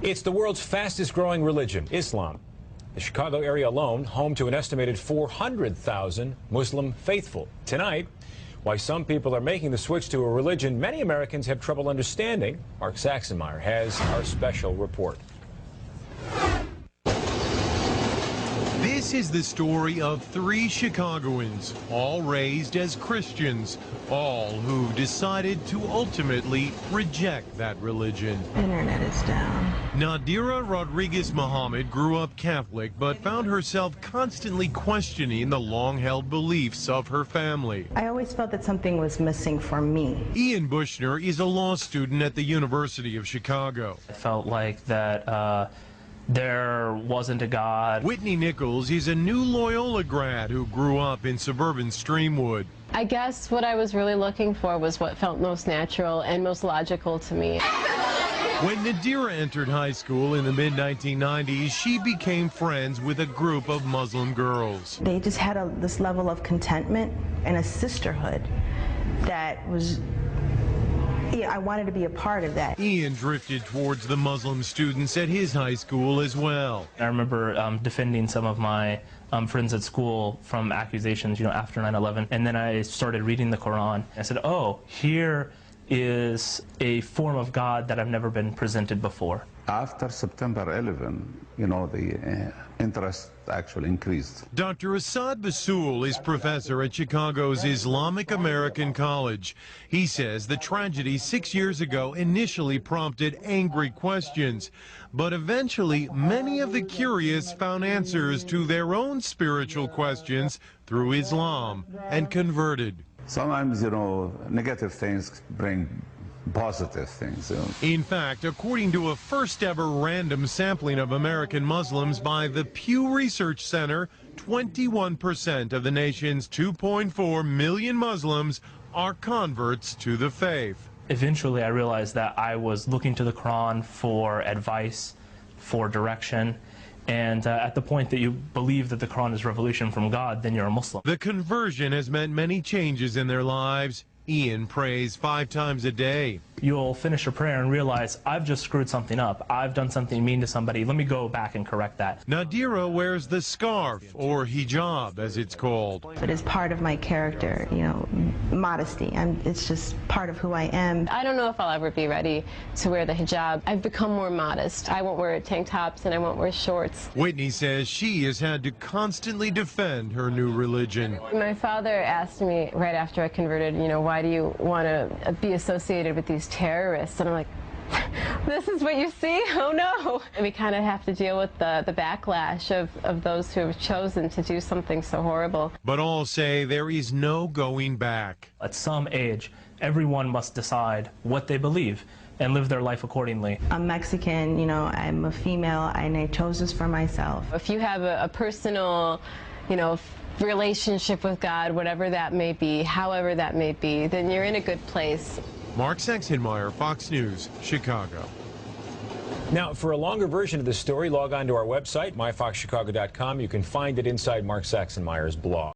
It's the world's fastest growing religion, Islam. The Chicago area alone, home to an estimated 400,000 Muslim faithful. Tonight, why some people are making the switch to a religion many Americans have trouble understanding. Mark Saxenmeyer has our special report. This is the story of 3 Chicagoans, all raised as Christians, all who decided to ultimately reject that religion. Internet is down. Nadira Rodriguez Muhammad grew up Catholic, but found herself constantly questioning the long-held beliefs of her family. I always felt that something was missing for me. Ian Bushner is a law student at the University of Chicago. I felt like that there wasn't a God. Whitney Nichols is a new Loyola grad who grew up in suburban Streamwood. I guess what I was really looking for was what felt most natural and most logical to me. When Nadira entered high school in the mid-1990s, she became friends with a group of Muslim girls. They just had this level of contentment and a sisterhood that was, I wanted to be a part of that. Ian drifted towards the Muslim students at his high school as well. I remember defending some of my friends at school from accusations, after 9/11. And then I started reading the Quran. I said, oh, here is a form of God that I've never been presented before. After September 11, the interest actually increased. Dr. Assad Basul is professor at Chicago's Islamic American College. He says the tragedy 6 years ago initially prompted angry questions, but eventually many of the curious found answers to their own spiritual questions through Islam and converted. Sometimes, negative things bring positive things. In fact, according to a first-ever random sampling of American Muslims by the Pew Research Center, 21% of the nation's 2.4 million Muslims are converts to the faith. Eventually, I realized that I was looking to the Quran for advice, for direction. And at the point that you believe that the Quran is revelation from God, then you're a Muslim. The conversion has meant many changes in their lives. Ian prays 5 times a day. You'll finish a prayer and realize, I've just screwed something up. I've done something mean to somebody. Let me go back and correct that. Nadira wears the scarf, or hijab as it's called. But it's part of my character, modesty. It's just part of who I am. I don't know if I'll ever be ready to wear the hijab. I've become more modest. I won't wear tank tops and I won't wear shorts. Whitney says she has had to constantly defend her new religion. My father asked me right after I converted, why do you want to be associated with these terrorists? And I'm like, this is what you see? Oh no. We kind of have to deal with the backlash of those who have chosen to do something so horrible. But all say there is no going back. At some age, everyone must decide what they believe and live their life accordingly. I'm Mexican, I'm a female, and I chose this for myself. If you have a personal, relationship with God, whatever that may be, however that may be, then you're in a good place. Mark Saxenmeyer, Fox News, Chicago. Now, for a longer version of this story, log on to our website, myfoxchicago.com. You can find it inside Mark Saxenmeyer's blog.